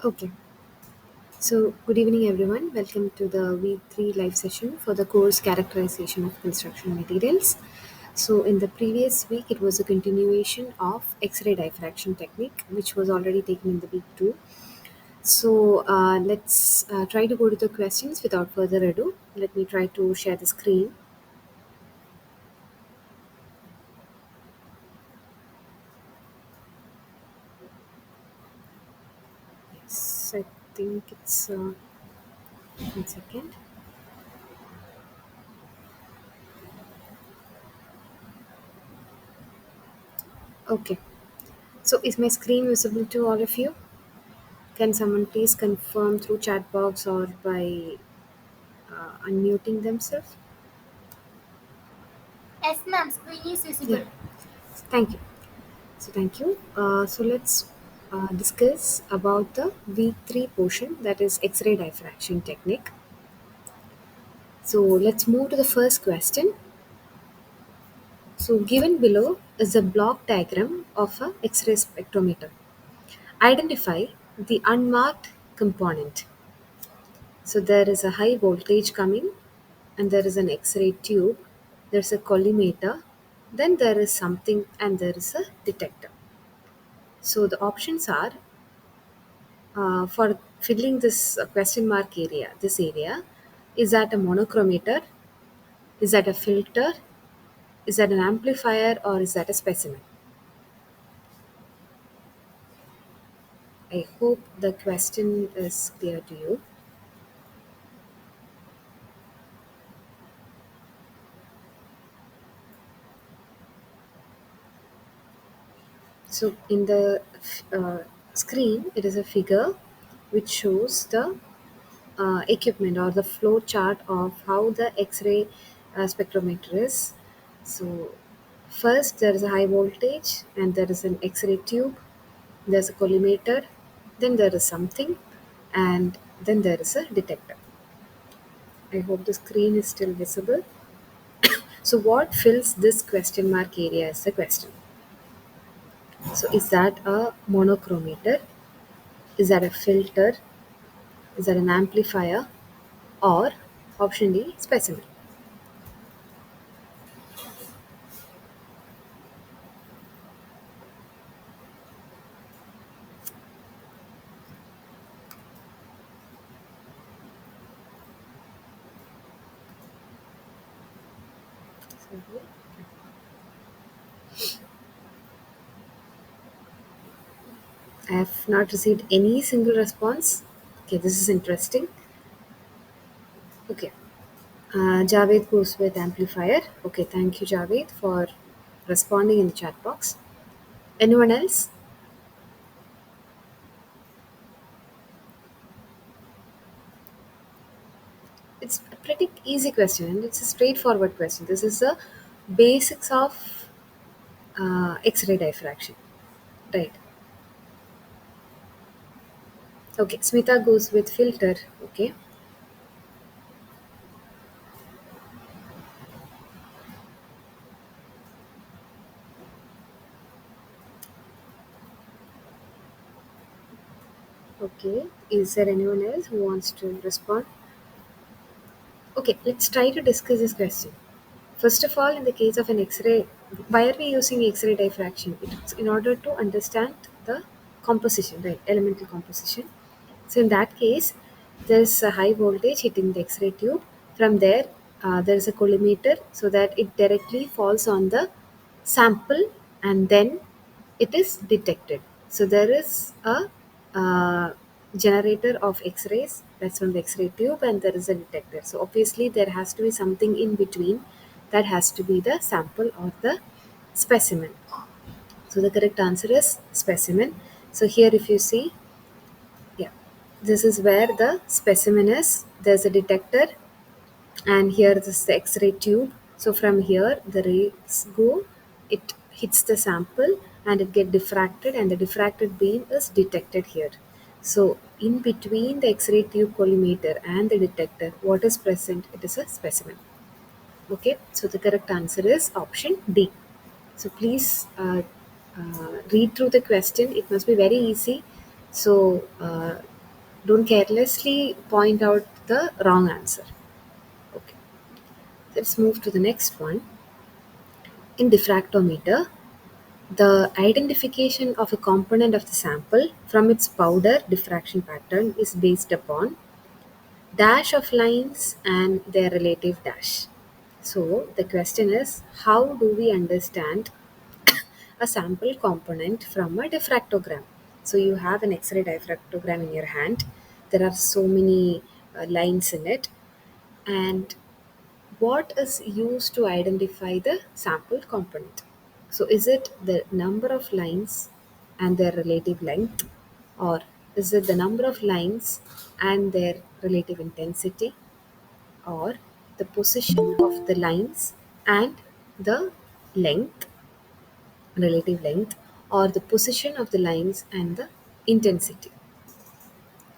Okay, so good evening everyone. Welcome to the V3 live session for the course Characterization of Construction Materials. So, in the previous week, it was a continuation of X ray diffraction technique, which was already taken in the week 2. So, let's try to go to the questions without further ado. Let me try to share the screen. Yes, I think it's 1 second. Okay, so is my screen visible to all of you? Can someone please confirm through chat box or by unmuting themselves? Yes, ma'am. Screen is Yeah, visible. thank you. Thank you. So let's discuss about the V3 portion, that is X-ray diffraction technique. So let's move to the first question. So given below is a block diagram of a X-ray spectrometer. Identify the unmarked component. So there is a high voltage coming and there is an X-ray tube. There's a collimator. Then there is something and there is a detector. So the options are for filling this question mark area, this area, is that a monochromator? Is that a filter? Is that an amplifier or is that a specimen? I hope the question is clear to you. So in the screen, it is a figure which shows the equipment or the flow chart of how the X-ray spectrometer is. So first there is a high voltage and there is an X-ray tube. There's a collimator, then there is something, and then there is a detector. I hope the screen is still visible. So what fills this question mark area is the question. So is that a monochromator? Is that a filter? Is that an amplifier? Or option D, specimen? Sorry. I have not received any single response. Okay, this is interesting. Okay. Javed goes with amplifier. Okay, thank you, Javed, for responding in the chat box. Anyone else? It's a pretty easy question and it's a straightforward question. This is the basics of X-ray diffraction, right? Okay, Smita goes with filter. Okay, okay. Is there anyone else who wants to respond? Okay, let's try to discuss this question. First of all, in the case of an X-ray, why are we using X-ray diffraction? It's in order to understand the composition, right? Elemental composition. So in that case, there's a high voltage hitting the X-ray tube. From there, there is a collimator so that it directly falls on the sample and then it is detected. So there is a generator of X-rays that's from the X-ray tube and there is a detector. So obviously there has to be something in between that has to be the sample or the specimen. So the correct answer is specimen. So here if you see, yeah, this is where the specimen is. There's a detector and here this is the X-ray tube. So from here the rays go, it hits the sample and it get diffracted and the diffracted beam is detected here. So in between the X-ray tube collimator and the detector, what is present? It is a specimen. Okay, so the correct answer is option D. So please read through the question. It must be very easy. So don't carelessly point out the wrong answer. Okay, let's move to the next one. In diffractometer, the identification of a component of the sample from its powder diffraction pattern is based upon dash of lines and their relative dash. So the question is, how do we understand a sample component from a diffractogram? So you have an X-ray diffractogram in your hand. There are so many lines in it, and what is used to identify the sample component? So is it the number of lines and their relative length, or is it the number of lines and their relative intensity, or the position of the lines and the length, relative length, or the position of the lines and the intensity,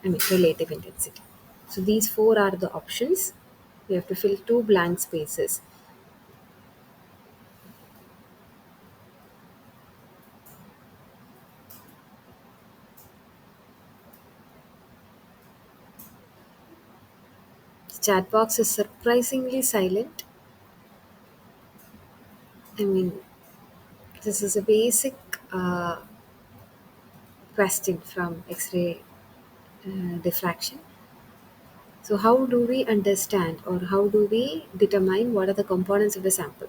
relative intensity? So these four are the options. You have to fill two blank spaces. The chat box is surprisingly silent. I mean, this is a basic question from X-ray diffraction. So how do we understand, or how do we determine what are the components of the sample?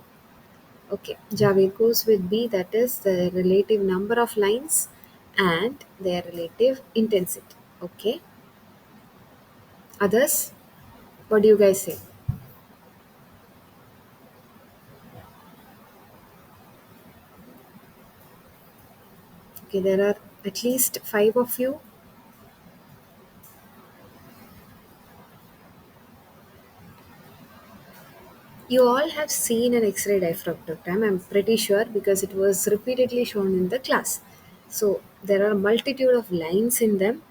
Okay, Javed goes with B, that is the relative number of lines and their relative intensity. Okay, others, what do you guys say? Okay, there are at least five of you. You all have seen an X-ray diffractogram, I'm pretty sure, because it was repeatedly shown in the class. So there are a multitude of lines in them,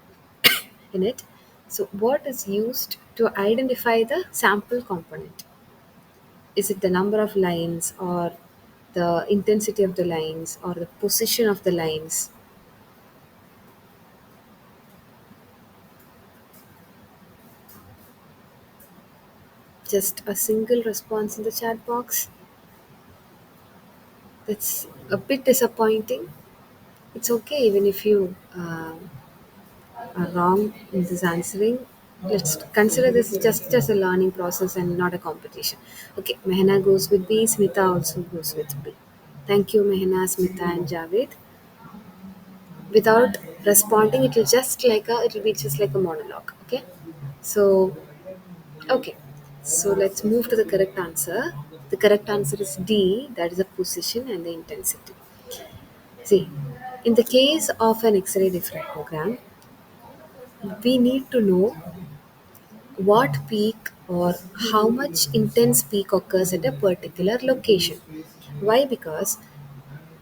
in it. So what is used to identify the sample component? Is it the number of lines, or the intensity of the lines, or the position of the lines? Just a single response in the chat box. That's a bit disappointing. It's okay even if you are wrong in this answering. Let's consider this just as a learning process and not a competition. Okay, Mehna goes with B, Smita also goes with B. Thank you, Mehna, Smita, and Javed. Without responding, it'll be just like a monologue. Okay, so okay, so let's move to the correct answer. The correct answer is D, that is the position and the intensity. See, in the case of an X-ray diffractogram, we need to know what peak or how much intense peak occurs at a particular location. Why? Because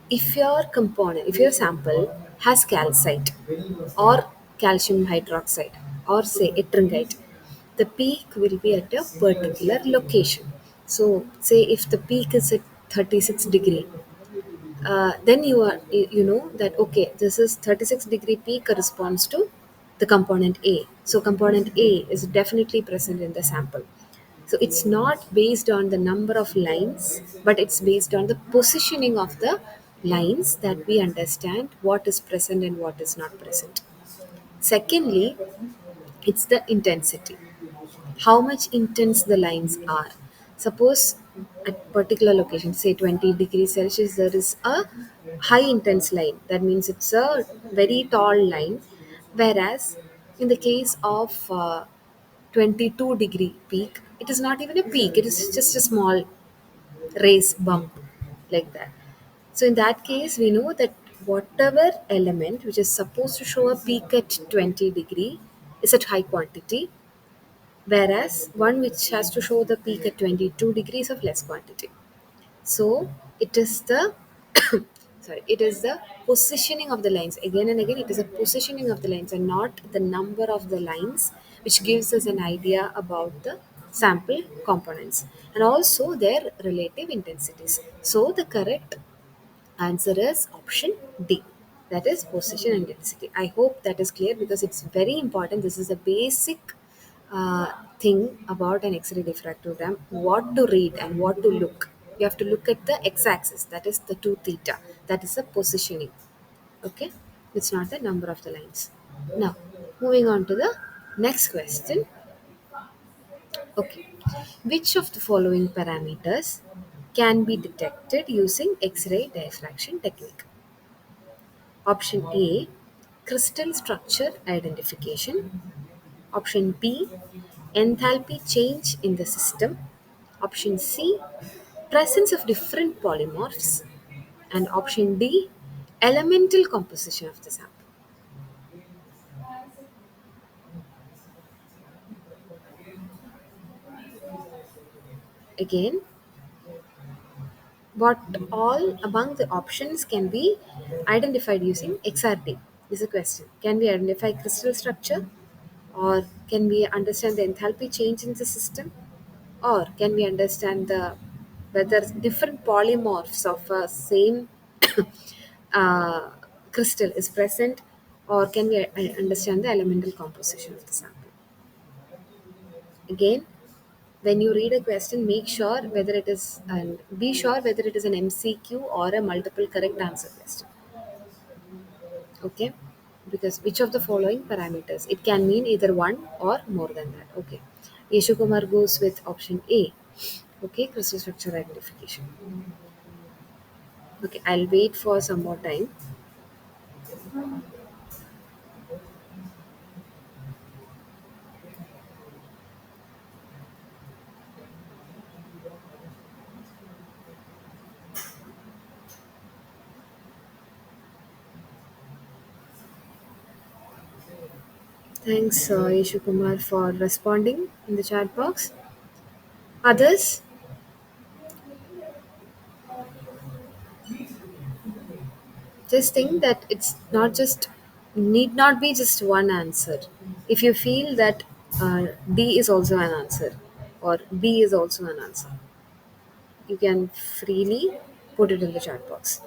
if your sample has calcite or calcium hydroxide or say ettringite, the peak will be at a particular location. So say if the peak is at 36 degree, then you know that okay, this is 36-degree peak corresponds to the component A. So component A is definitely present in the sample. So it's not based on the number of lines, but it's based on the positioning of the lines that we understand what is present and what is not present. Secondly, it's the intensity, how much intense the lines are. Suppose at particular location, say 20 degrees Celsius, there is a high intense line. That means it's a very tall line. Whereas in the case of 22-degree peak, it is not even a peak, it is just a small raise bump like that. So in that case, we know that whatever element which is supposed to show a peak at 20 degree is at high quantity, whereas one which has to show the peak at 22 degrees of less quantity. So it is the it is the positioning of the lines. Again and again, it is a positioning of the lines and not the number of the lines, which gives us an idea about the sample components and also their relative intensities. So the correct answer is option D. That is position and density. I hope that is clear because it's very important. This is a basic thing about an X-ray diffractogram. What to read and what to look. You have to look at the x-axis. That is the 2 theta. That is the positioning. Okay, it's not the number of the lines. Now, moving on to the next question. Okay, which of the following parameters can be detected using X-ray diffraction technique? Option A, crystal structure identification. Option B, enthalpy change in the system. Option C, presence of different polymorphs. And option D, elemental composition of the sample. Again, what all among the options can be identified using XRT is a question. Can we identify crystal structure? Or can we understand the enthalpy change in the system? Or can we understand the whether different polymorphs of a same uh, crystal is present? Or can we understand the elemental composition of the sample? Again, when you read a question, make sure whether it is and be sure whether it is an MCQ or a multiple correct answer question. Okay, because which of the following parameters, it can mean either one or more than that. Okay, Yeshu Kumar goes with option A. Okay, crystal structure identification. Okay, I'll wait for some more time. Thanks, Yeshu Kumar, for responding in the chat box. Others, just think that it's not just need not be just one answer. If you feel that D is also an answer or B is also an answer, you can freely put it in the chat box.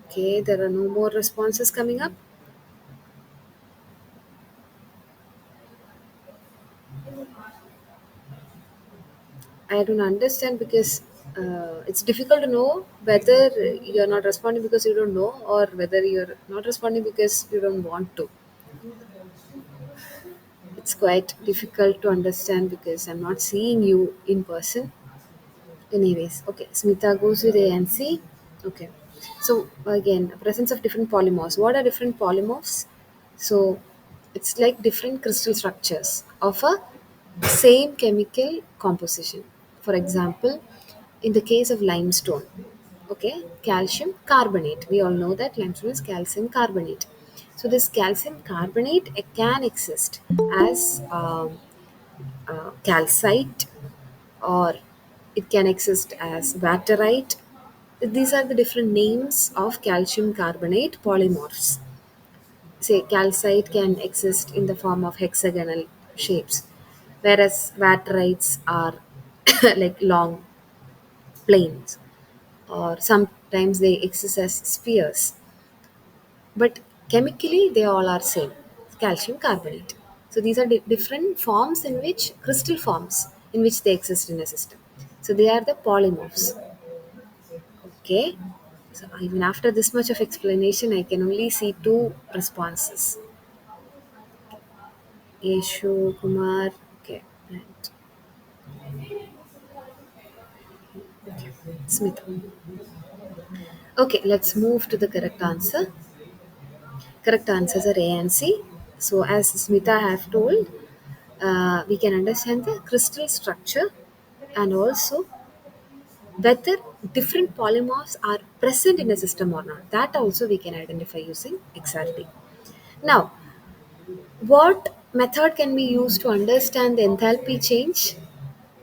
Okay, there are no more responses coming up. I don't understand because it's difficult to know whether you're not responding because you don't know or whether you're not responding because you don't want to. It's quite difficult to understand because I'm not seeing you in person. Anyways, okay, Smita goes with A and C. Okay, so again, presence of different polymorphs. What are different polymorphs? So it's like different crystal structures of a same chemical composition. For example, in the case of limestone, okay, calcium carbonate. We all know that limestone is calcium carbonate. So this calcium carbonate can exist as calcite or it can exist as vaterite. These are the different names of calcium carbonate polymorphs. Say calcite can exist in the form of hexagonal shapes, whereas vaterites are like long planes, or sometimes they exist as spheres. But chemically, they all are same calcium carbonate. So these are different forms in which crystal forms in which they exist in a system. So they are the polymorphs. Okay. So even after this much of explanation, I can only see two responses. Yeshu Kumar. Okay. And Smith. Okay, let's move to the correct answer. Correct answers are A and C. So as Smita have told, we can understand the crystal structure and also whether different polymorphs are present in a system or not. That also we can identify using XRD. Now, what method can be used to understand the enthalpy change?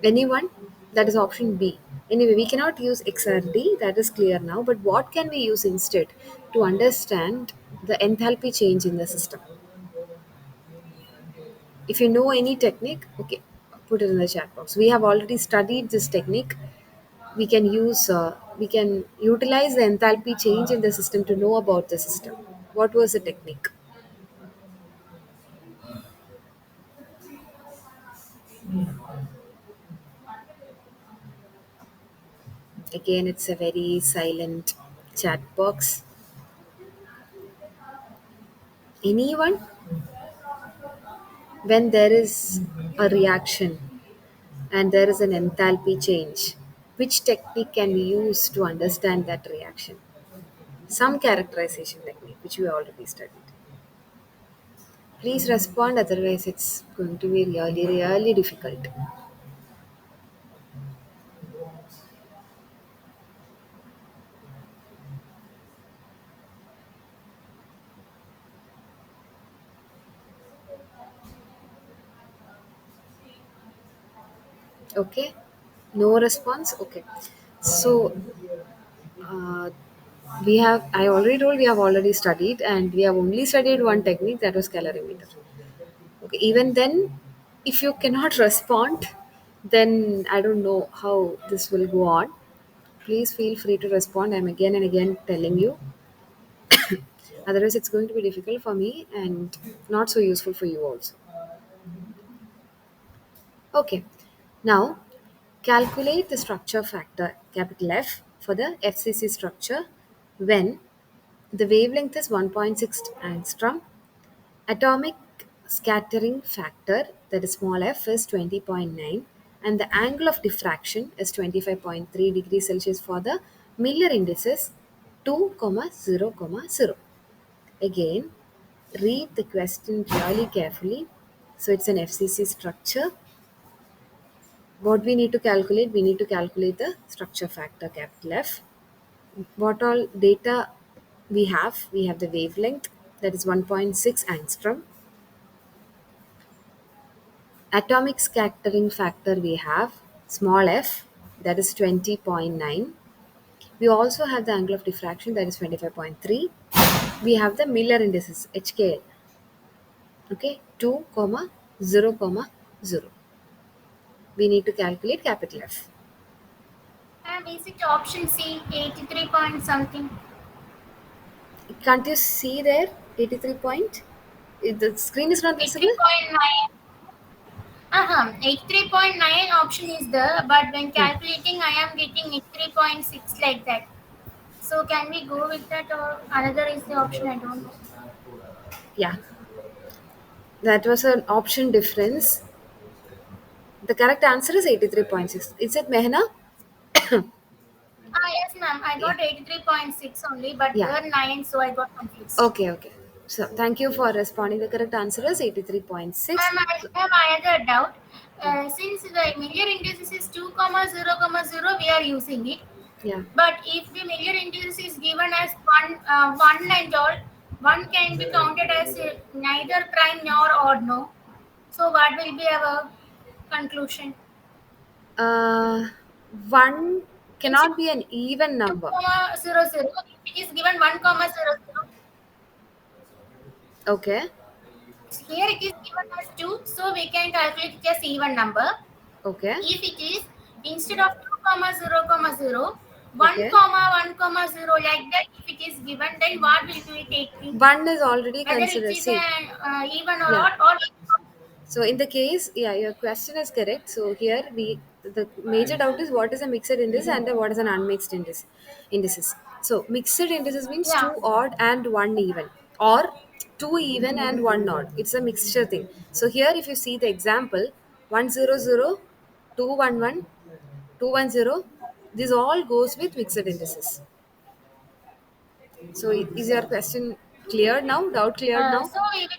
Anyone? That is option B. Anyway, we cannot use XRD, that is clear now, but what can we use instead to understand? the enthalpy change in the system. If you know any technique, okay, put it in the chat box. We have already studied this technique. We can utilize the enthalpy change in the system to know about the system. What was the technique? Again, it's a very silent chat box. Anyone? When there is a reaction and there is an enthalpy change, which technique can we use to understand that reaction? Some characterization technique, which we already studied. Please respond, otherwise, it's going to be really, really difficult. Okay? No response? Okay. So, uh, I already told we have already studied, and we have only studied one technique, that was calorimeter. Okay, even then, if you cannot respond, then I don't know how this will go on. Please feel free to respond. I'm again and again telling you. Otherwise, it's going to be difficult for me and not so useful for you also. Okay, now calculate the structure factor capital F for the FCC structure when the wavelength is 1.6 angstrom. Atomic scattering factor, that is small f, is 20.9, and the angle of diffraction is 25.3 degrees Celsius for the Miller indices 2, 0, 0. Again, read the question really carefully. So it's an FCC structure. What we need to calculate? We need to calculate the structure factor capital F. What all data we have? We have the wavelength, that is 1.6 angstrom. Atomic scattering factor we have small f, that is 20.9. We also have the angle of diffraction, that is 25.3. We have the Miller indices HKL, okay, 2, 0, 0. We need to calculate capital F. Is it option C, 83 point something? Can't you see there? 83 point? The screen is not visible? 83.9. 83.9 option is there, but when Hmm. calculating, I am getting 83.6 like that. So can we go with that or another is the option? I don't know. Yeah, that was an option difference. The correct answer is 83.6. Is it Mehna? Yes, ma'am. I Yeah. got 83.6 only, but Yeah. there 9, so I got confused. Okay, okay. So thank you for responding. The correct answer is 83.6. Ma'am, I have another doubt. Since the Miller indices is 2, 0, 0, we are using it. Yeah. But if the Miller indices is given as one and all, one can be counted as neither prime nor odd, no? So what will be our conclusion? Uh, one Instead cannot be an even of 2, number. 0, 0, if it is given 1, 0, 0, Okay. here it is given as 2, so we can calculate it as even number. Okay. If it is instead of 2, 0, 0, 1, Okay. 1, 0 like that, if it is given, then what will we take? One is already Whether it considered. is See, an even or yeah. odd or So in the case, yeah, your question is correct. So here the major doubt is what is a mixed index and what is an unmixed index indices. So mixed indices means yeah. two odd and one even, or two even and one odd. It's a mixture thing. So here if you see the example 100, 211, 210, this all goes with mixed indices. So is your question cleared now? Doubt cleared now? So we will,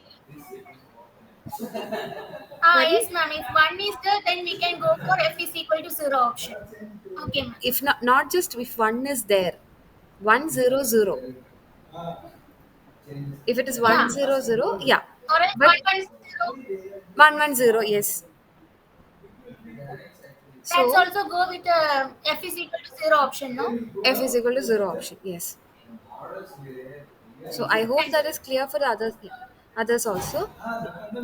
Sorry? yes, ma'am. If one is there, then we can go for f is equal to 0 option. Okay, ma'am. If not just if one is there, 100, if it is Yeah. 100, yeah, Or else but 110. 110, yes. That's So also go with f is equal to 0 option, no? f is equal to 0 option, yes. So I hope Yes. that is clear for the others also.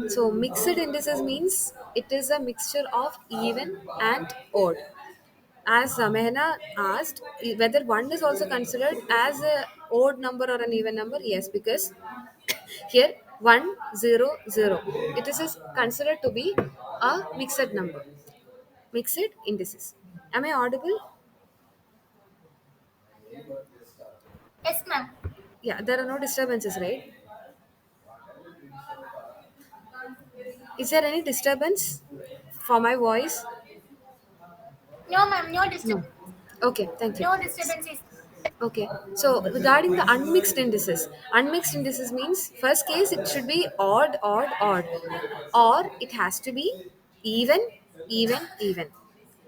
So mixed indices means it is a mixture of even and odd. As Mehna asked, whether one is also considered as a odd number or an even number. Yes, because here 100, it is considered to be a mixed number, mixed indices. Am I audible? Yes, ma'am. Yeah, there are no disturbances, right? Is there any disturbance for my voice? No, ma'am. No No. disturbance. Okay, thank you. No disturbances. Okay, so regarding the unmixed indices means first case it should be odd, odd, odd, or it has to be even, even, even.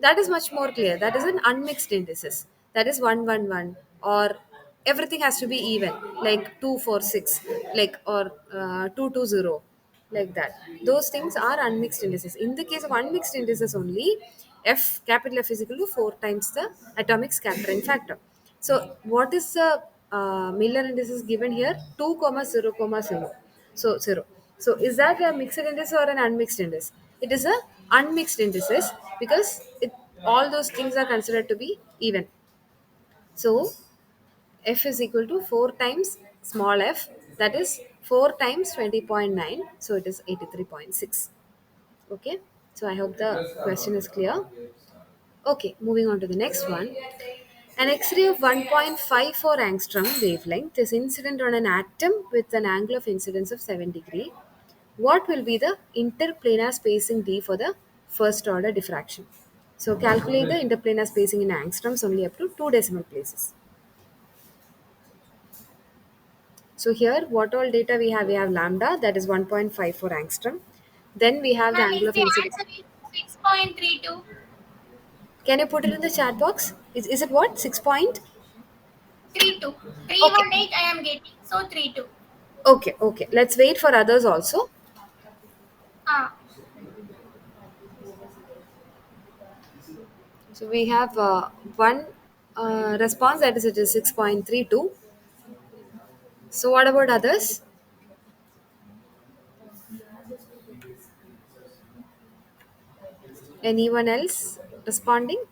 That is much more clear. That is an unmixed indices. That is 111, or everything has to be even, like 246, like or 220, like that. Those things are unmixed indices. In the case of unmixed indices only, F capital F is equal to 4 times the atomic scattering factor. So what is the Miller indices given here? 2 comma 0 comma 0. So 0. So is that a mixed index or an unmixed index? It is a unmixed indices because all those things are considered to be even. So F is equal to 4 times small f, that is 4 times 20.9, so it is 83.6. Okay, so I hope the question is clear. Okay, moving on to the next one. An X-ray of 1.54 angstrom wavelength is incident on an atom with an angle of incidence of 7 degree. What will be the interplanar spacing d for the first order diffraction? So calculate the interplanar spacing in angstroms only up to 2 decimal places. So here, what all data we have? We have lambda, that is 1.54 angstrom. Then we have the Ma'am, angle is of the incidence. answer is 6.32? Can you put it in the chat box? Is it what? 6 point? 32. Okay. 318 I am getting. So 32. Okay, okay. Let's wait for others also. Ah. So we have one response, that is it is 6.32. So what about others? Anyone else responding?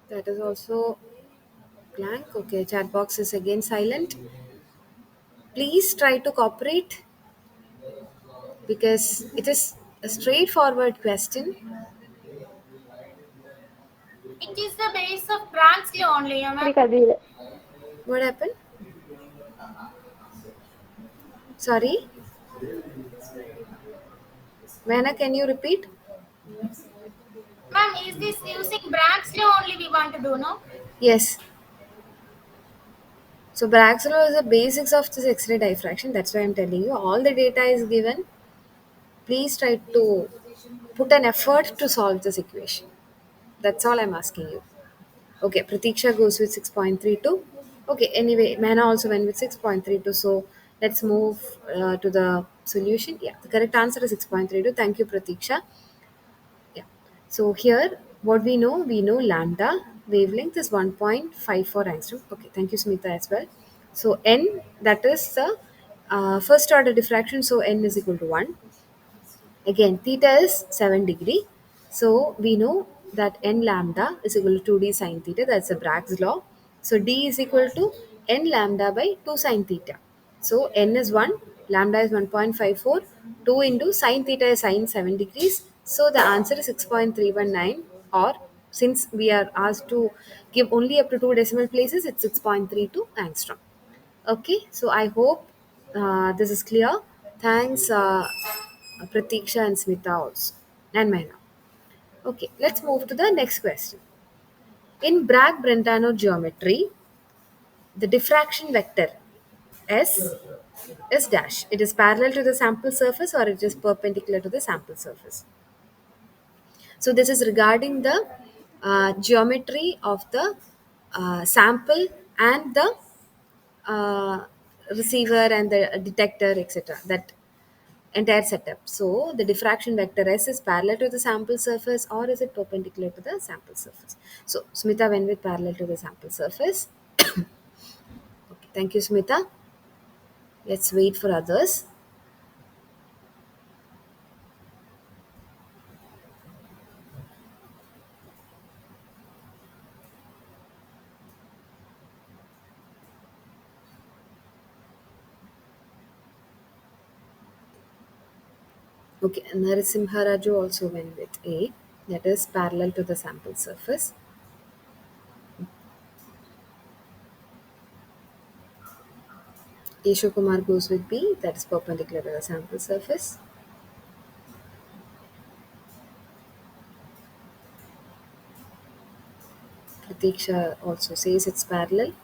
That is also blank. Okay, chat box is again silent. Please try to cooperate because it is a straightforward question. It is the base of Branch law only, ma'am. What happened? Sorry, Mehna, can you repeat? Ma'am, is this using Branch law only we want to do, no? Yes. So Bragg's law is the basics of this X-ray diffraction. That's why I'm telling you. All the data is given. Please try to put an effort to solve this equation. That's all I'm asking you. Okay, Pratiksha goes with 6.32. Okay, anyway, Mehna also went with 6.32. So let's move to the solution. Yeah, the correct answer is 6.32. Thank you, Pratiksha. Yeah. So here, what we know lambda wavelength is 1.54 angstrom. Okay, thank you, Smita, as well. So n, that is the first order diffraction. So n is equal to 1. Again, theta is 7 degree. So we know that n lambda is equal to 2d sine theta. That's a Bragg's law. So d is equal to n lambda by 2 sine theta. So n is 1, lambda is 1.54, 2 into sine theta is sine 7 degrees. So the answer is 6.319, or since we are asked to give only up to 2 decimal places, it's 6.32 angstrom. Okay, so I hope this is clear. Thanks, Pratiksha and Smita also, and Mehna. Okay, let's move to the next question. In Bragg-Brentano geometry, the diffraction vector S is dash. It is parallel to the sample surface or it is perpendicular to the sample surface. So this is regarding the geometry of the sample and the uh, receiver and the detector, etc. That entire setup. So the diffraction vector S is parallel to the sample surface, or is it perpendicular to the sample surface? So Smita went with parallel to the sample surface. Okay, thank you, Smita. Let's wait for others. Okay, Narasimha Raju also went with A, that is parallel to the sample surface. Yeshu Kumar goes with B, that is perpendicular to the sample surface. Pratiksha also says it's parallel.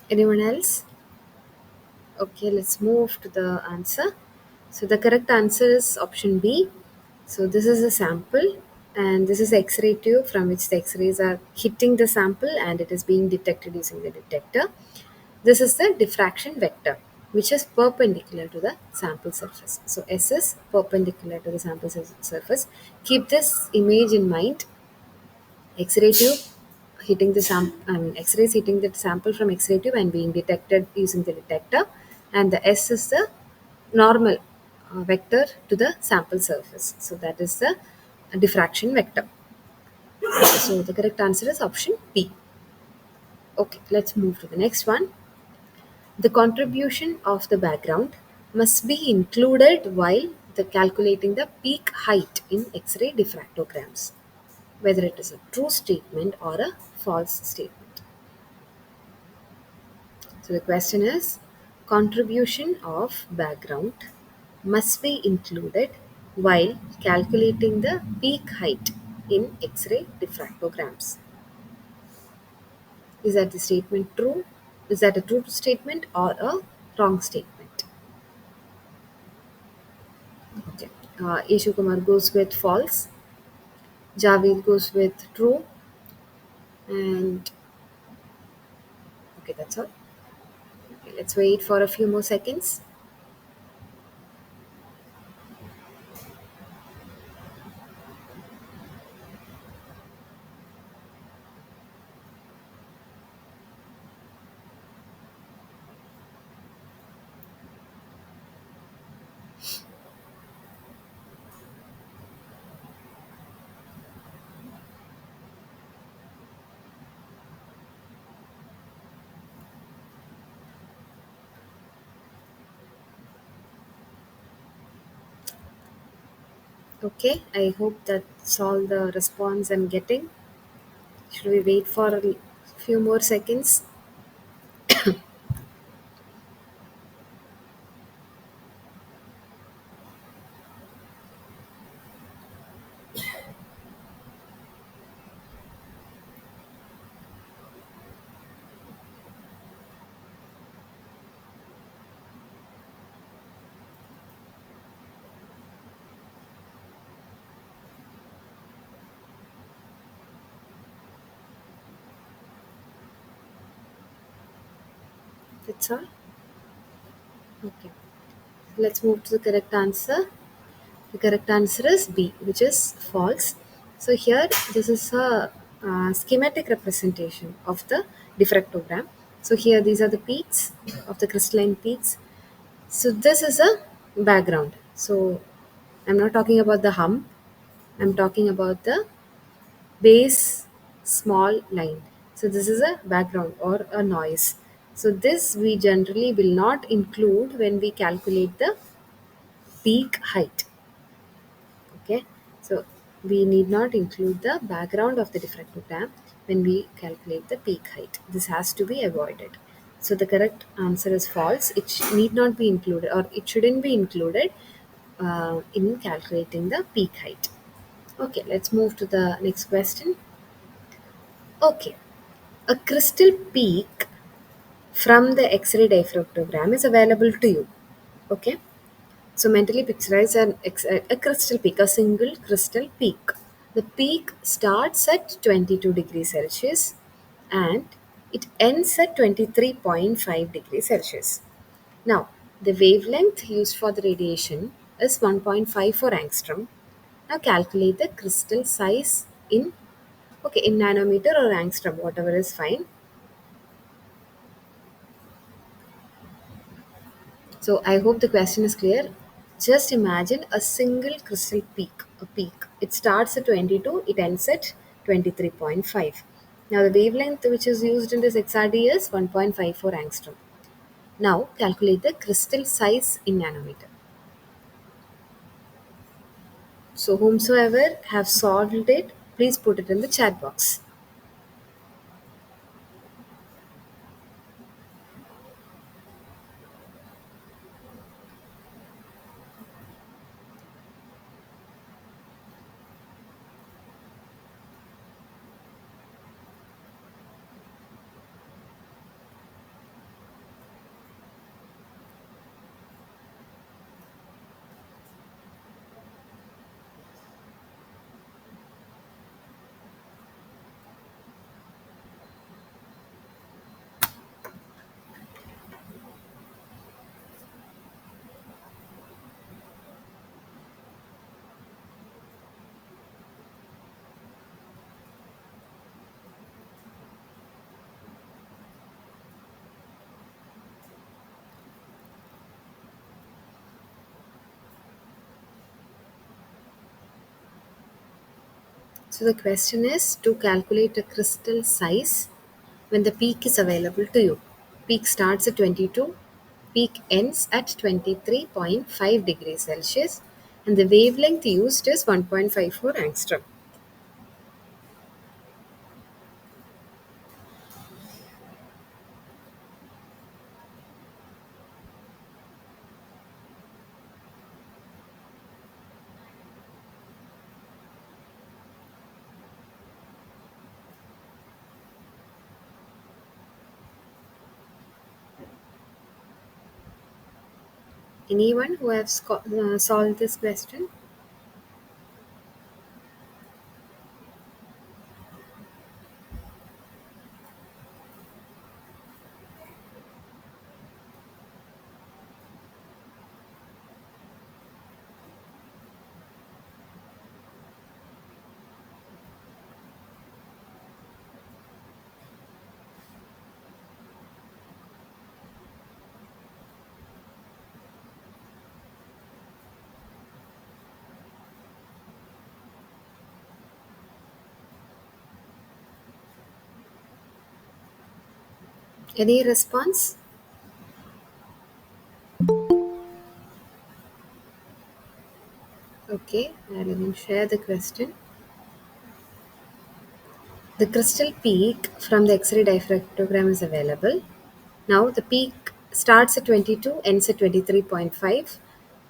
Anyone else? Okay, let's move to the answer. So the correct answer is option B. So this is a sample, and this is X-ray tube from which the X-rays are hitting the sample and it is being detected using the detector. This is the diffraction vector, which is perpendicular to the sample surface. So S is perpendicular to the sample surface. Keep this image in mind. X-ray tube hitting the X-rays hitting the sample from X-ray tube and being detected using the detector, and the S is the normal vector to the sample surface. So that is the diffraction vector. So the correct answer is option B. Okay, let's move to the next one. The contribution of the background must be included while the calculating the peak height in X-ray diffractograms, whether it is a true statement or a false statement. So the question is, contribution of background must be included while calculating the peak height in X-ray diffractograms. Is that the statement true? Is that a true statement or a wrong statement? Okay. Yeshu Kumar goes with false. Javed goes with true. And okay, that's all. Okay, let's wait for a few more seconds. Okay, I hope that's all the response I'm getting. Should we wait for a few more seconds? That's all. Okay. Let's move to the correct answer. The correct answer is B, which is false. So here, this is a schematic representation of the diffractogram. So here, these are the peaks of the crystalline peaks. So this is a background. So I'm not talking about the hump. I'm talking about the base small line. So this is a background or a noise. So this we generally will not include when we calculate the peak height. Okay, so we need not include the background of the diffractogram when we calculate the peak height. This has to be avoided. So the correct answer is false. It need not be included, or it shouldn't be included in calculating the peak height. Okay, let's move to the next question. Okay, A crystal peak from the X-ray diffractogram is available to you. Okay, so mentally picturize a crystal peak, a single crystal peak. The peak starts at 22 degrees Celsius and it ends at 23.5 degrees Celsius. Now, the wavelength used for the radiation is 1.54 angstrom. Now calculate the crystal size in, okay, in nanometer or angstrom, whatever is fine. So I hope the question is clear. Just imagine a single crystal peak, a peak. It starts at 22, it ends at 23.5. Now the wavelength which is used in this XRD is 1.54 angstrom. Now calculate the crystal size in nanometer. So whomsoever have solved it, please put it in the chat box. So the question is to calculate a crystal size when the peak is available to you. Peak starts at 22, peak ends at 23.5 degrees Celsius, and the wavelength used is 1.54 angstrom. Anyone who has solved this question? Any response? Okay, I'll even share the question. The crystal peak from the X-ray diffractogram is available. Now the peak starts at 22, ends at 23.5.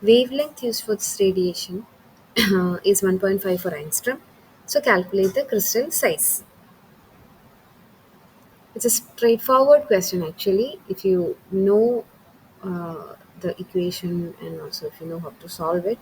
Wavelength used for this radiation is 1.54 angstrom. So calculate the crystal size. It's a straightforward question actually. If you know the equation and also if you know how to solve it.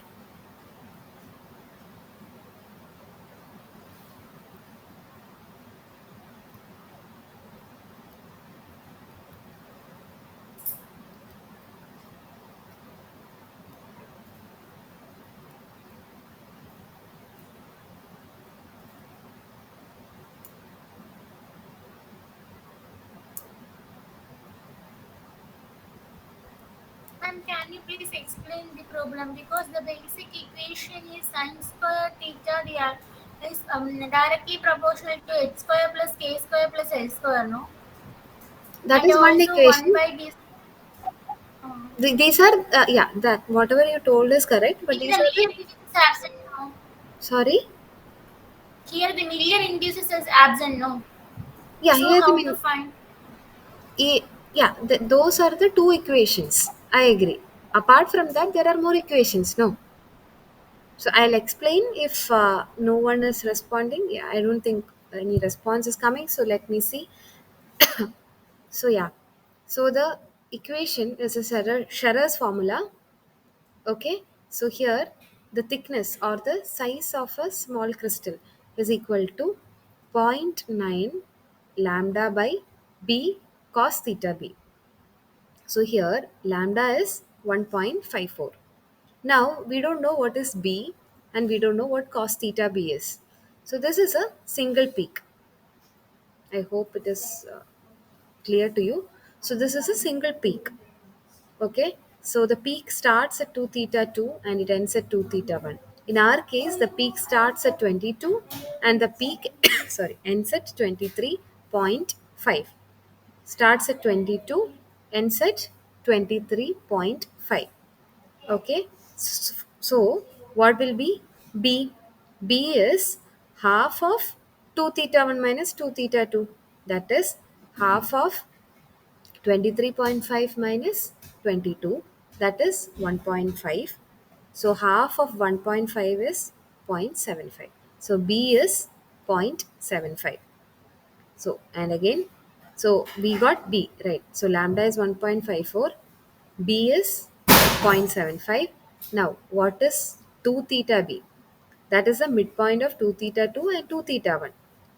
And can you please explain the problem? Because the basic equation is sin square theta is directly proportional to h square plus k square plus l square, no? That And is one also 1 equation. by d. Uh, These are yeah, that whatever you told is correct, but here these the are the, million indices is absent, no? sorry. Here the million indices is absent, no? Yeah, So here the how to mean. find? Yeah, those are the two equations. I agree. Apart from that, there are more equations. No. So I'll explain if no one is responding. Yeah, I don't think any response is coming. So let me see. So yeah, so the equation is a Scherrer's formula. Okay, so here the thickness or the size of a small crystal is equal to zero point 0.9 lambda by b cos theta b. So here lambda is 1.54. Now we don't know what is b and we don't know what cos theta b is. So this is a single peak. I hope it is clear to you. So this is a single peak. Okay, so the peak starts at 2 theta 2 and it ends at 2 theta 1. In our case, the peak starts at 22 and the peak sorry ends at 23.5. Starts at 22, ends at 23.5. Okay, so what will be b? B is half of 2 theta 1 minus 2 theta 2. That is half of 23.5 minus 22, that is 1.5. So half of 1.5 is 0.75. So b is 0.75. So and again, so we got b, right? So lambda is 1.54, b is 0.75. Now what is 2 theta b? That is the midpoint of 2 theta 2 and 2 theta 1.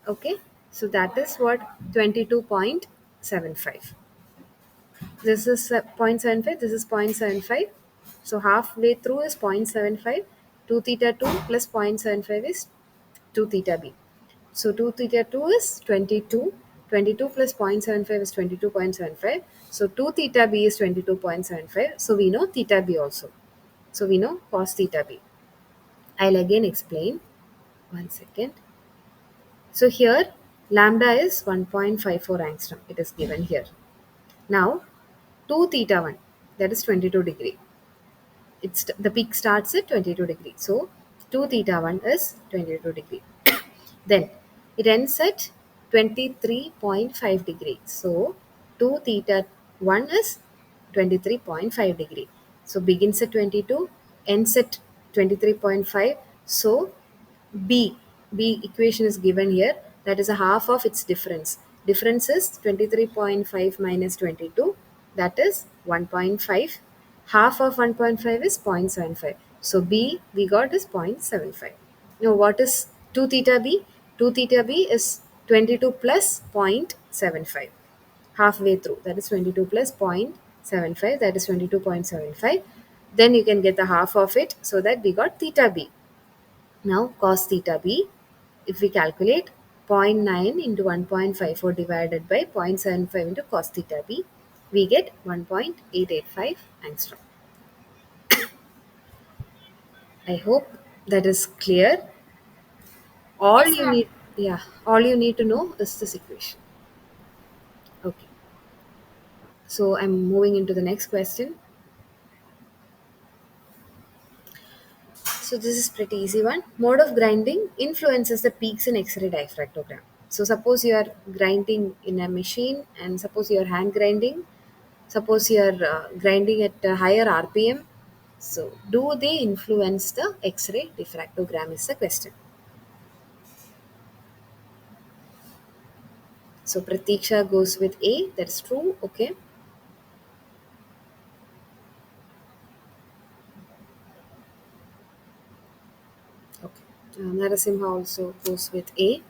Okay, so that is what 22.75. This is 0.75, this is 0.75. So halfway through is 0.75. 2 theta 2 plus 0.75 is 2 theta b. So 2 theta 2 is 22. 22 plus 0.75 is 22.75. So 2 theta b is 22.75. So we know theta b also. So we know cos theta b. I'll again explain. One second. So here lambda is 1.54 angstrom. It is given here. Now 2 theta 1, that is 22 degree. It's the peak starts at 22 degree. So 2 theta 1 is 22 degree. Then it ends at 23.5 degree. So 2 theta 1 is 23.5 degree. So begins at 22, ends at 23.5. So B. B equation is given here. That is a half of its difference. Difference is 23.5 minus 22. That is 1.5. Half of 1.5 is 0.75. So B we got is 0.75. Now what is 2 theta B? 2 theta B is 22 plus 0.75. Halfway through. That is 22 plus 0.75. That is 22.75. Then you can get the half of it, so that we got theta B. Now cos theta b, if we calculate zero point 0.9 into 1.54 divided by 0.75 into cos theta b, we get 1.885 angstrom. I hope that is clear. All Yes, you ma'am. need, yeah, all you need to know is this equation. Okay, so I'm moving into the next question. So this is pretty easy one. Mode of grinding influences the peaks in X-ray diffractogram. So suppose you are grinding in a machine and suppose you are hand grinding. Suppose you are grinding at a higher RPM. So do they influence the X-ray diffractogram is the question. So Pratiksha goes with A. That's true. Okay. Okay. Narasimha also goes with A.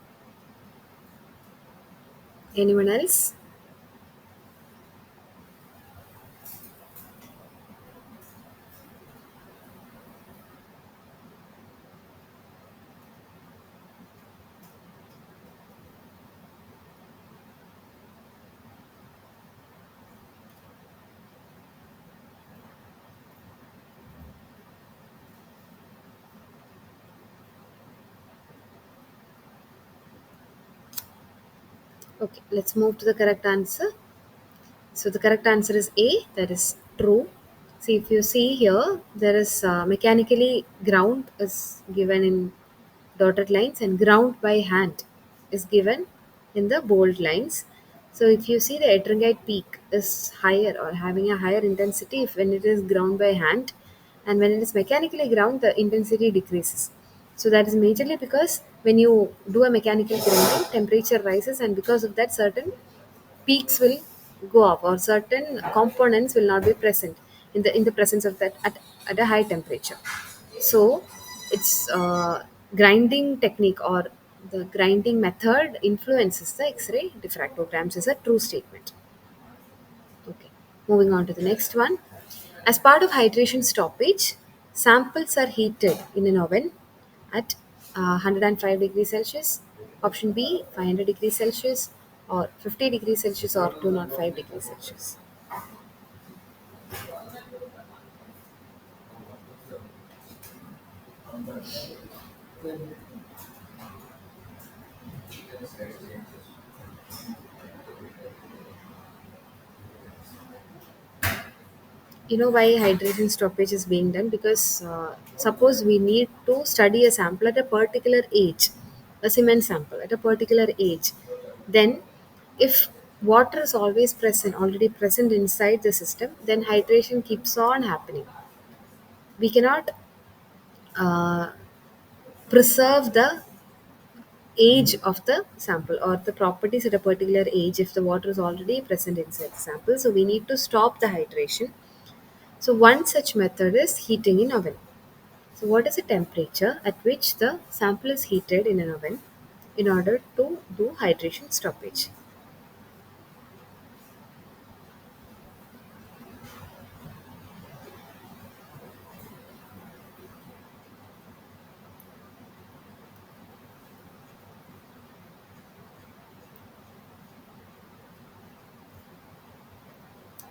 Anyone else? Okay. Let's move to the correct answer. So the correct answer is A, that is true. See, if you see here, there is mechanically ground is given in dotted lines and ground by hand is given in the bold lines. So if you see the Etringite peak is higher or having a higher intensity if when it is ground by hand, and when it is mechanically ground the intensity decreases. So that is majorly because when you do a mechanical grinding temperature rises, and because of that certain peaks will go up, or certain components will not be present in the presence of that at a high temperature. So it's grinding technique, or the grinding method influences the X-ray diffractograms is a true statement. Okay, moving on to the next one. As part of hydration stoppage, samples are heated in an oven at 105 degrees Celsius. Option B, 500 degrees Celsius, or 50 degrees Celsius, or 205 degrees Celsius. You know why hydration stoppage is being done? Because suppose we need to study a sample at a particular age, a cement sample at a particular age, then if water is always present, already present inside the system, then hydration keeps on happening. We cannot uh, preserve the age of the sample or the properties at a particular age if the water is already present inside the sample. So we need to stop the hydration. So one such method is heating in oven. So what is the temperature at which the sample is heated in an oven in order to do hydration stoppage?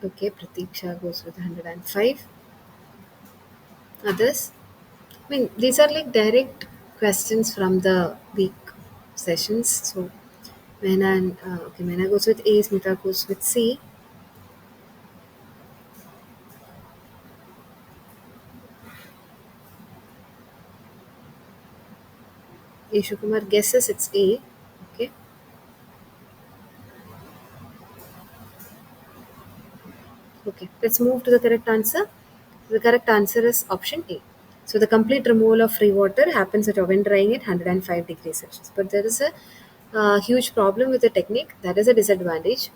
Okay, Pratiksha goes with 105. Others? I mean, these are like direct questions from the week sessions. So Mena goes with A, Smita goes with C. Kumar guesses it's A. Okay. Okay. Let's move to the correct answer. The correct answer is option A. So the complete removal of free water happens at oven drying at 105 degrees Celsius. But there is a huge problem with the technique. That is a disadvantage.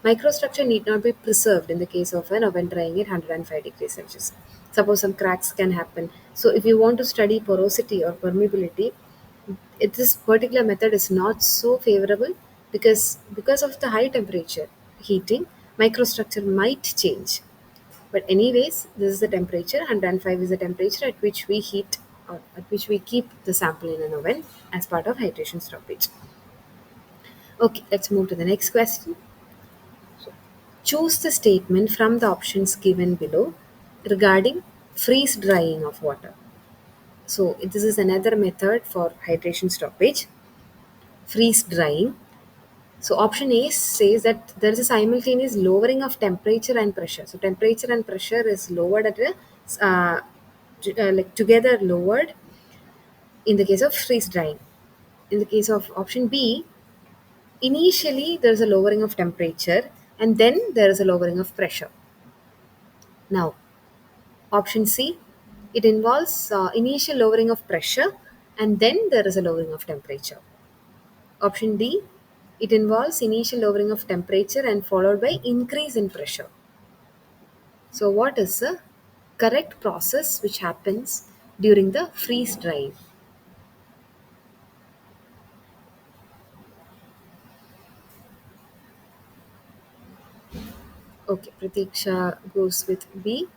Microstructure need not be preserved in the case of an oven drying at 105 degrees Celsius. Suppose some cracks can happen. So if you want to study porosity or permeability, this particular method is not so favorable because of the high temperature heating, microstructure might change. But anyways, this is the temperature. 105 is the temperature at which we heat or at which we keep the sample in an oven as part of hydration stoppage. Okay, let's move to the next question. Choose the statement from the options given below regarding freeze drying of water. So this is another method for hydration stoppage, freeze drying. So option A says that there is a simultaneous lowering of temperature and pressure. So temperature and pressure is lowered at a like together lowered in the case of freeze drying. In the case of option B, initially there is a lowering of temperature and then there is a lowering of pressure. Now, option C, it involves initial lowering of pressure and then there is a lowering of temperature. Option D, it involves initial lowering of temperature and followed by increase in pressure. So, what is the correct process which happens during the freeze drying? Okay, Pratiksha goes with B.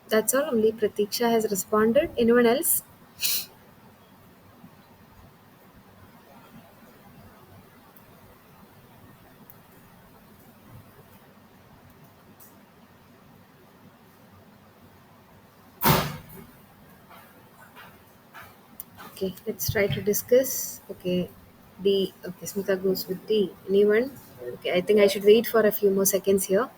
That's all. Only Pratiksha has responded. Anyone else? Okay, let's try to discuss. Okay, D. Okay, Smita goes with D. Anyone? Okay, I think I should wait for a few more seconds here.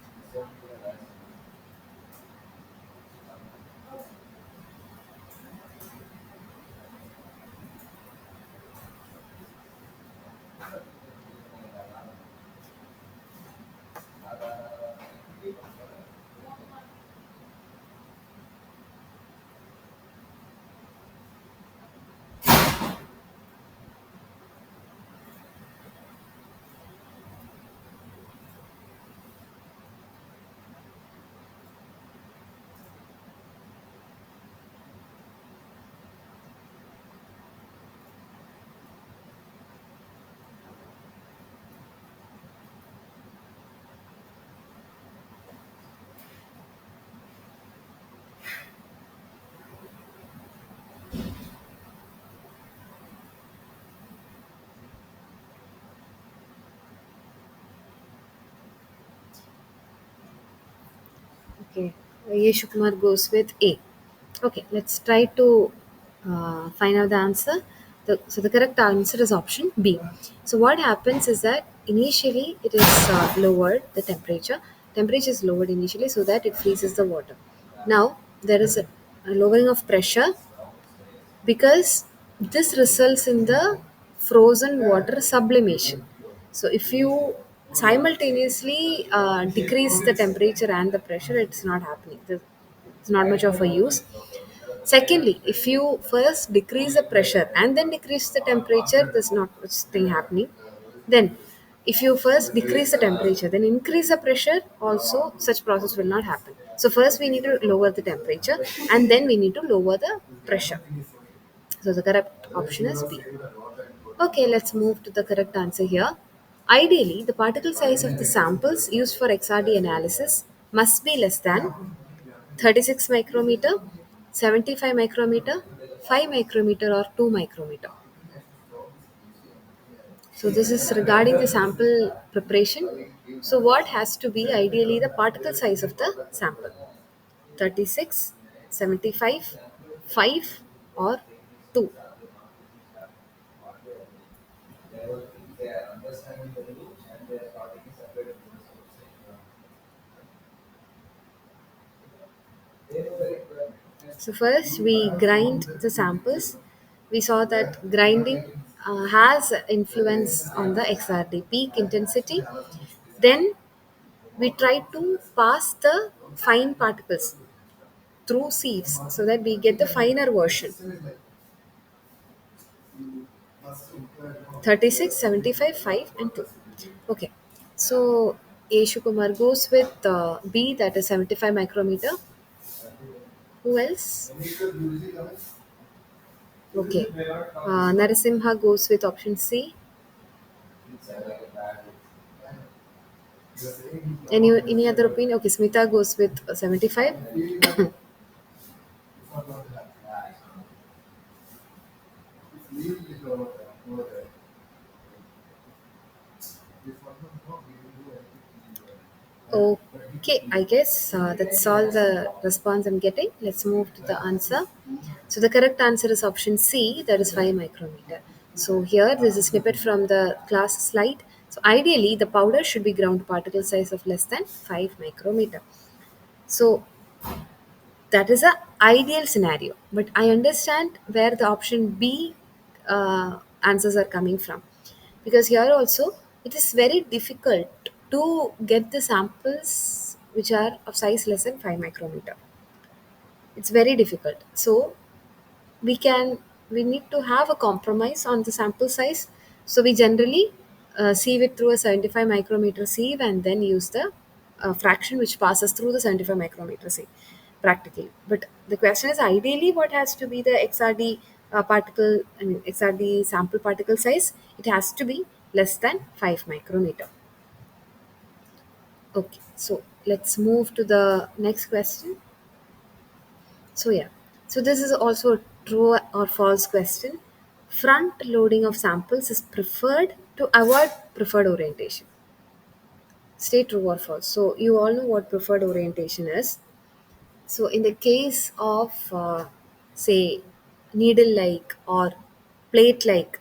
Yeshu Kumar goes with A. Okay, let's try to find out the answer. So the correct answer is option B. So what happens is that initially it is lowered, the temperature. Temperature is lowered initially so that it freezes the water. Now there is a lowering of pressure because this results in the frozen water sublimation. So if you simultaneously decrease the temperature and the pressure, it's not happening. It's not much of a use. Secondly, if you first decrease the pressure and then decrease the temperature, there's not much thing happening. Then, if you first decrease the temperature, then increase the pressure, also such process will not happen. So first we need to lower the temperature and then we need to lower the pressure. So the correct option is B. Okay, let's move to the correct answer here. Ideally, the particle size of the samples used for XRD analysis must be less than 36 micrometer, 75 micrometer, 5 micrometer or 2 micrometer. So this is regarding the sample preparation. So what has to be ideally the particle size of the sample? 36, 75, 5 or 2. So first we grind the samples. We saw that grinding has influence on the XRD peak intensity. Then we try to pass the fine particles through sieves so that we get the finer version. 36, 75, 5 and 2. Okay. So Yeshu Kumar goes with B, that is 75 micrometer. Who else? Okay. Narasimha goes with option C. Any other opinion? Okay, Smita goes with 75. Okay, I guess that's all the response I'm getting. Let's move to the answer. So the correct answer is option C, that is 5 micrometer. So here there's a snippet from the class slide. So ideally, the powder should be ground particle size of less than 5 micrometer. So that is a ideal scenario, but I understand where the option B answers are coming from, because here also it is very difficult to get the samples which are of size less than 5 micrometer. It's very difficult. So we can we need to have a compromise on the sample size. So we generally sieve it through a 75 micrometer sieve and then use the fraction which passes through the 75 micrometer sieve practically. But the question is, ideally what has to be the XRD particle, I mean XRD sample particle size? It has to be less than 5 micrometer. Okay, so let's move to the next question. So yeah, so this is also a true or false question. Front loading of samples is preferred to avoid preferred orientation. Stay true or false. So you all know what preferred orientation is. So in the case of say needle-like or plate-like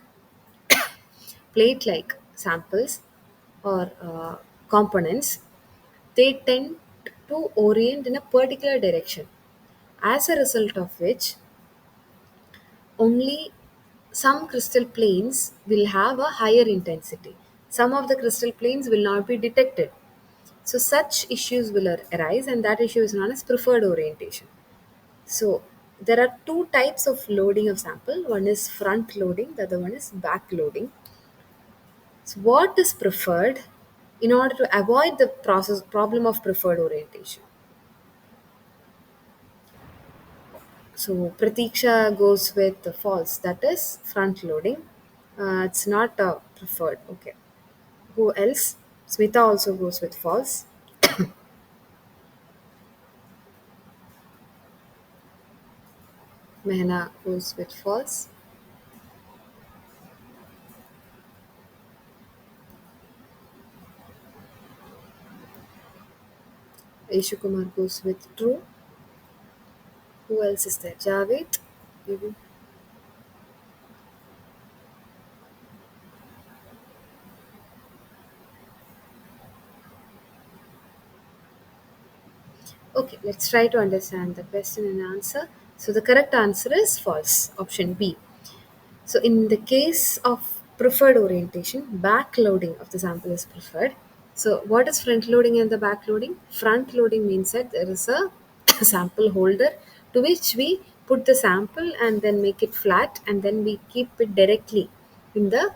plate-like samples or components, they tend to orient in a particular direction. As a result of which, only some crystal planes will have a higher intensity. Some of the crystal planes will not be detected. So such issues will arise, and that issue is known as preferred orientation. So there are two types of loading of sample. One is front loading, the other one is back loading. So what is preferred in order to avoid the process problem of preferred orientation? So Pratiksha goes with the false, that is front loading. It's not preferred. Okay. Who else? Smita also goes with false. Mehna goes with false. Ishu Kumar goes with true. Who else is there? Javed? Maybe. Okay, let's try to understand the question and answer. So the correct answer is false. Option B. So in the case of preferred orientation, backloading of the sample is preferred. So what is front loading and the back loading? Front loading means that there is a sample holder to which we put the sample and then make it flat and then we keep it directly in the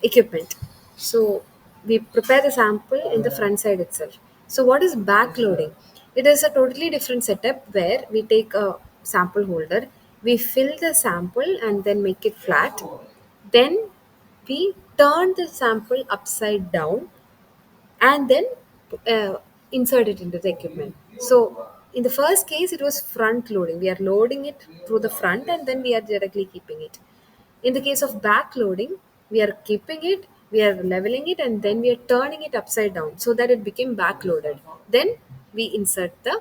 equipment. So we prepare the sample in the front side itself. So what is backloading? It is a totally different setup where we take a sample holder, we fill the sample and then make it flat. Then we turn the sample upside down and then insert it into the equipment. So in the first case, it was front loading. We are loading it through the front and then we are directly keeping it. In the case of back loading, we are keeping it, we are leveling it, and then we are turning it upside down so that it became back loaded. Then we insert the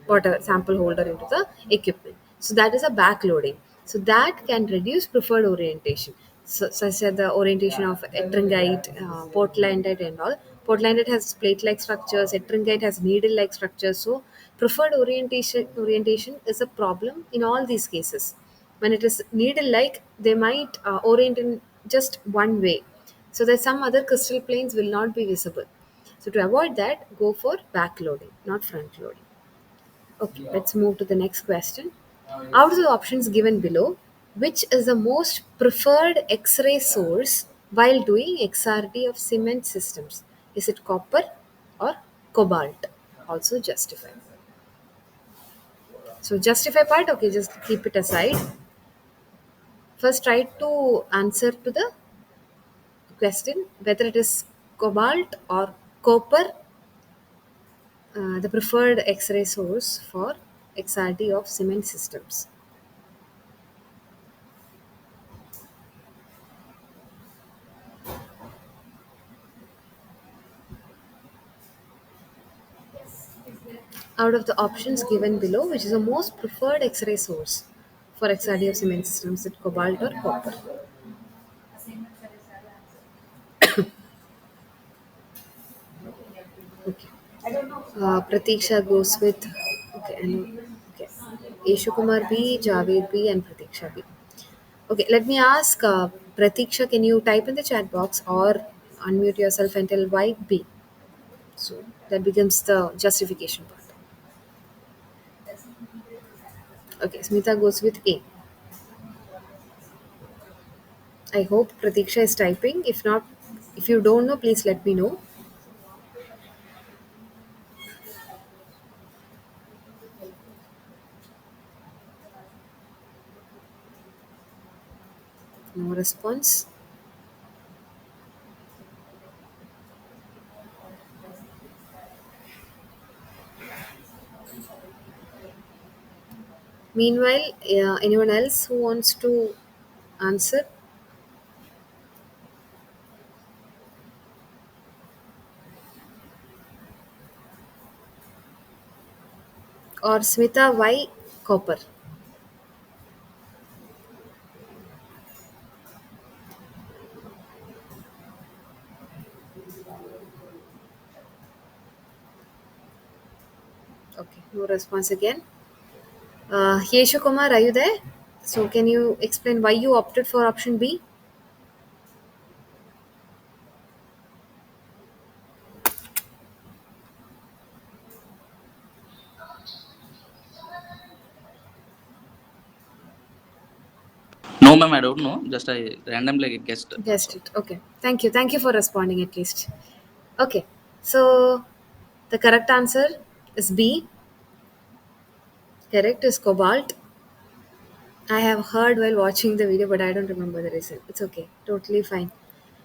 water sample holder into the equipment. So that is a backloading. So that can reduce preferred orientation. So, such as the orientation of ettringite, portlandite and all. Portlandite has plate-like structures, ettringite has needle-like structures. So preferred orientation is a problem in all these cases. When it is needle-like, they might orient in just one way. So that some other crystal planes will not be visible. So to avoid that, go for backloading, not front loading. Okay, let's move to the next question. Out of the options given below, which is the most preferred X-ray source while doing XRD of cement systems? Is it copper or cobalt? Also justify. So justify part, okay, just keep it aside. First, try to answer to the question whether it is cobalt or copper, the preferred X-ray source for XRD of cement systems. Out of the options given below, which is the most preferred X-ray source for XRD of cement systems, is it cobalt or copper? Okay. Pratiksha goes with, okay, I know. Okay. Eshu Kumar B, Javed B, and Pratiksha B. Okay, let me ask Pratiksha, can you type in the chat box or unmute yourself and tell why B? So that becomes the justification part. Okay, Smita goes with A. I hope Pratiksha is typing. If not, if you don't know, please let me know. No response. Meanwhile, anyone else who wants to answer? Or Smita, why copper? Okay, no response again. Yeshu Kumar, are you there? So, can you explain why you opted for option B? No, ma'am, I don't know. Just I randomly guessed. That's Guessed all. it. Okay. Thank you. Thank you for responding at least. Okay. So, the correct answer is B. Correct is cobalt. I have heard while watching the video, but I don't remember the reason. It's okay. Totally fine.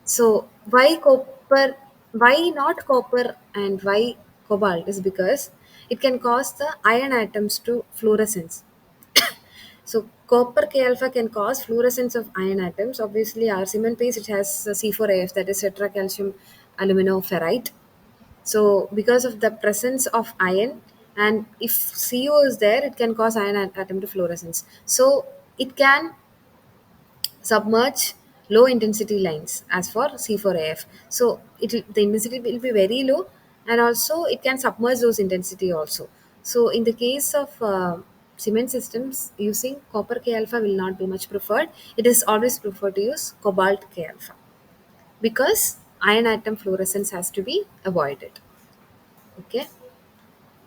So why copper? Why not copper and why cobalt? Is because it can cause the iron atoms to fluorescence. So copper K alpha can cause fluorescence of iron atoms. Obviously, our cement paste it has C4AF, that is tetracalcium aluminoferrite. So because of the presence of iron, and if CO is there, it can cause ion atom to fluorescence. So it can submerge low intensity lines as for C4AF. So the intensity will be very low, and also it can submerge those intensity also. So in the case of cement systems, using copper K alpha will not be much preferred. It is always preferred to use cobalt K alpha because ion atom fluorescence has to be avoided. Okay,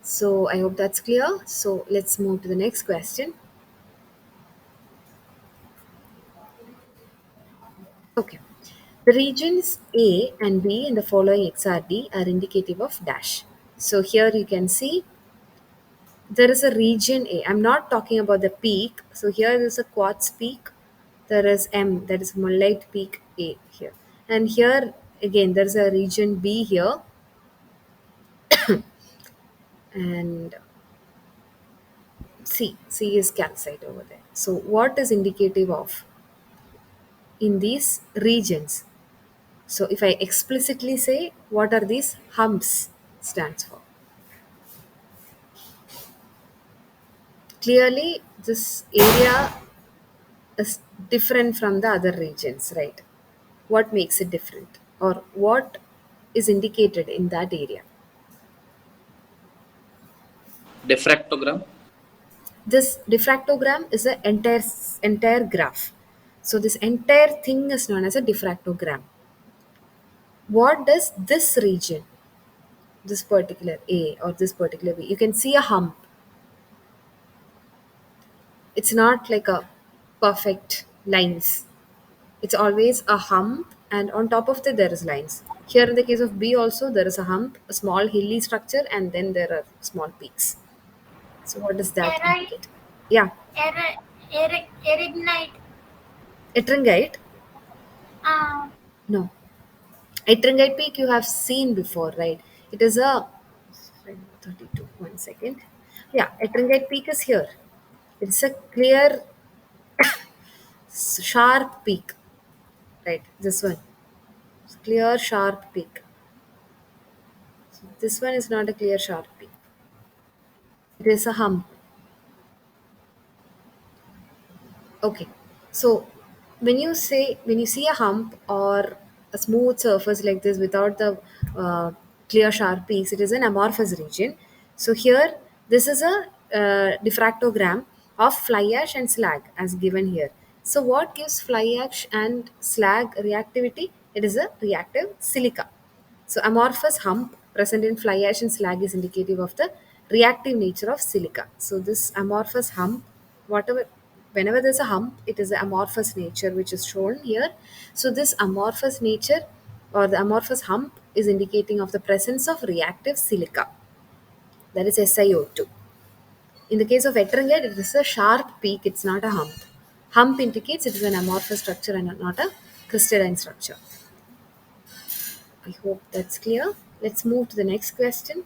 so I hope that's clear. So let's move to the next question. Okay. The regions A and B in the following XRD are indicative of dash. So here you can see there is a region A. I'm not talking about the peak. So here is a quartz peak. There is M, that is mullite peak A here. And here again there is a region B here, and C is calcite over there. So what is indicative of in these regions? So if I explicitly say what are these humps stands for. Clearly this area is different from the other regions, right? What makes it different, or what is indicated in that area? Diffractogram. This diffractogram is an entire graph. So this entire thing is known as a diffractogram. What does this region, this particular A or this particular B, you can see a hump. It's not like a perfect lines. It's always a hump, and on top of that there is lines. Here in the case of B also there is a hump, a small hilly structure, and then there are small peaks. So what does that Eri, indicate? Yeah, Erignite. Etringite. Uh, No, Etringite peak you have seen before, right? It is a 32. 1 second. Yeah, Etringite peak is here. It's a clear, sharp peak, right? This one, clear, sharp peak. This one is not a clear, sharp peak. It is a hump. Okay. So when you see a hump or a smooth surface like this without the clear sharp peaks, it is an amorphous region. So here this is a diffractogram of fly ash and slag as given here. So what gives fly ash and slag reactivity? It is a reactive silica. So amorphous hump present in fly ash and slag is indicative of the reactive nature of silica. So this amorphous hump, whatever, whenever there's a hump, it is the amorphous nature which is shown here. So this amorphous nature or the amorphous hump is indicating of the presence of reactive silica, that is SiO2. In the case of Ettringite, it is a sharp peak, it's not a hump. Hump indicates it is an amorphous structure and not a crystalline structure. I hope that's clear. Let's move to the next question.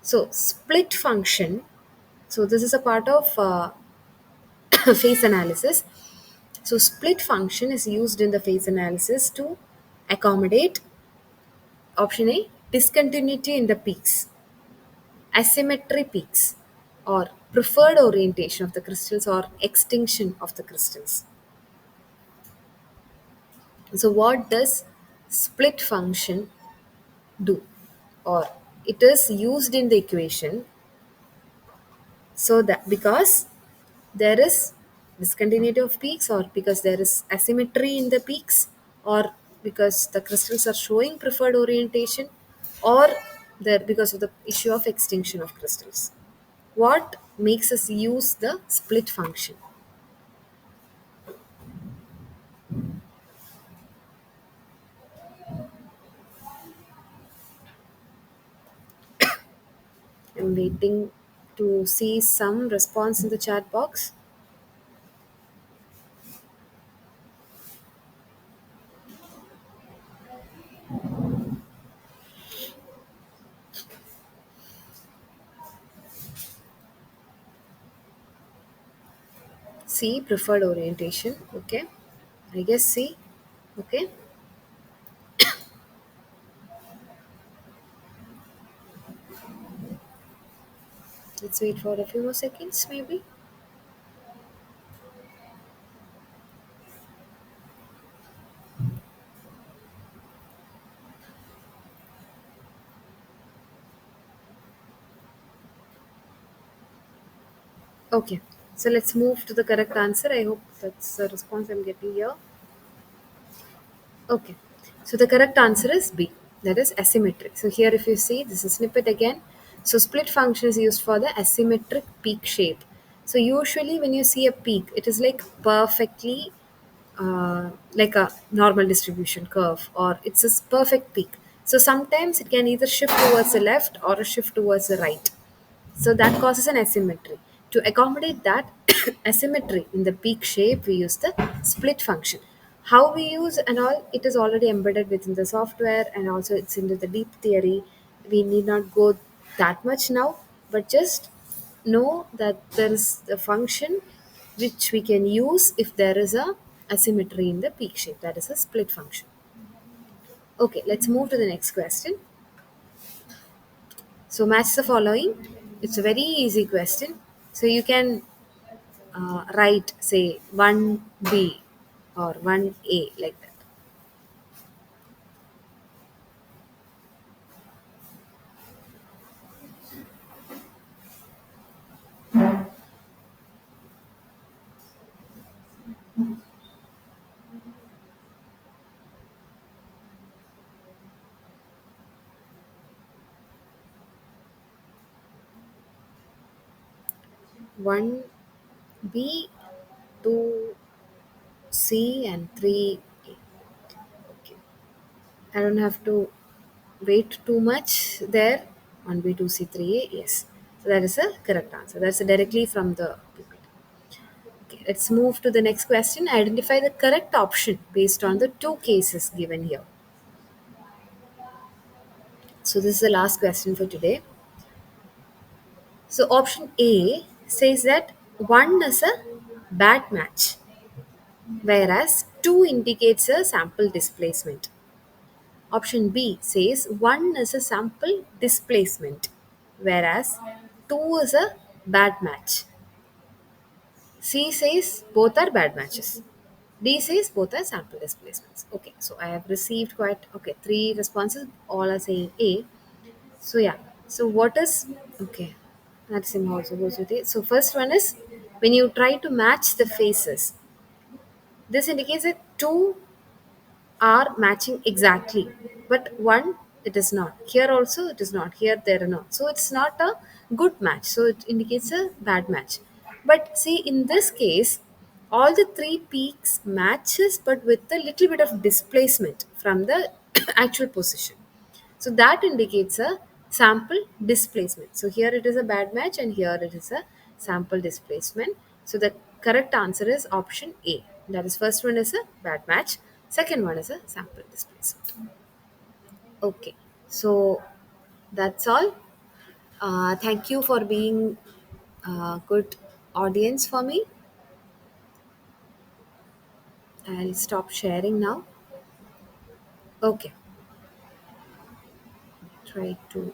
So, split function. So, this is a part of phase analysis. So, split function is used in the phase analysis to accommodate option A, discontinuity in the peaks, asymmetry peaks, or preferred orientation of the crystals or extinction of the crystals. So, what does split function do? Or it is used in the equation so that because there is discontinuity of peaks, or because there is asymmetry in the peaks, or because the crystals are showing preferred orientation, or there because of the issue of extinction of crystals. What makes us use the split function? I'm waiting to see some response in the chat box. C, preferred orientation. Okay, I guess C. Okay. Let's wait for a few more seconds, maybe. Okay, so let's move to the correct answer. I hope that's the response I'm getting here. Okay, so the correct answer is B, that is asymmetric. So here, if you see, this is snippet again. So split function is used for the asymmetric peak shape. So usually, when you see a peak, it is like perfectly like a normal distribution curve, or it's a perfect peak. So sometimes it can either shift towards the left or a shift towards the right. So that causes an asymmetry. To accommodate that asymmetry in the peak shape, we use the split function. How we use and all, it is already embedded within the software, and also it's into the deep theory. We need not go that much now, but just know that there is a function which we can use if there is a asymmetry in the peak shape. That is a split function. Okay, let's move to the next question. So match the following. It's a very easy question. So you can write, say, 1B or 1A, like that. 1B, 2C, and 3A. Okay. I don't have to wait too much there. 1B, 2C, 3A. Yes. So that is a correct answer. That's directly from the PPT. Okay, let's move to the next question. Identify the correct option based on the two cases given here. So this is the last question for today. So option A says that 1 is a bad match, whereas 2 indicates a sample displacement. Option B says 1 is a sample displacement, whereas 2 is a bad match. C says both are bad matches. D says both are sample displacements. Okay, so I have received quite three responses. All are saying A. So yeah. So what is okay? That sim also goes with it. So first one is when you try to match the faces. This indicates that two are matching exactly, but one it is not. Here also it is not. Here there are not. So it's not a good match. So it indicates a bad match. But see, in this case, all the three peaks matches, but with a little bit of displacement from the actual position. So that indicates a sample displacement. So here it is a bad match and here it is a sample displacement. So the correct answer is option A. That is, first one is a bad match, second one is a sample displacement. Okay, so that's all. Thank you for being a good audience for me. I'll stop sharing now. Okay, try to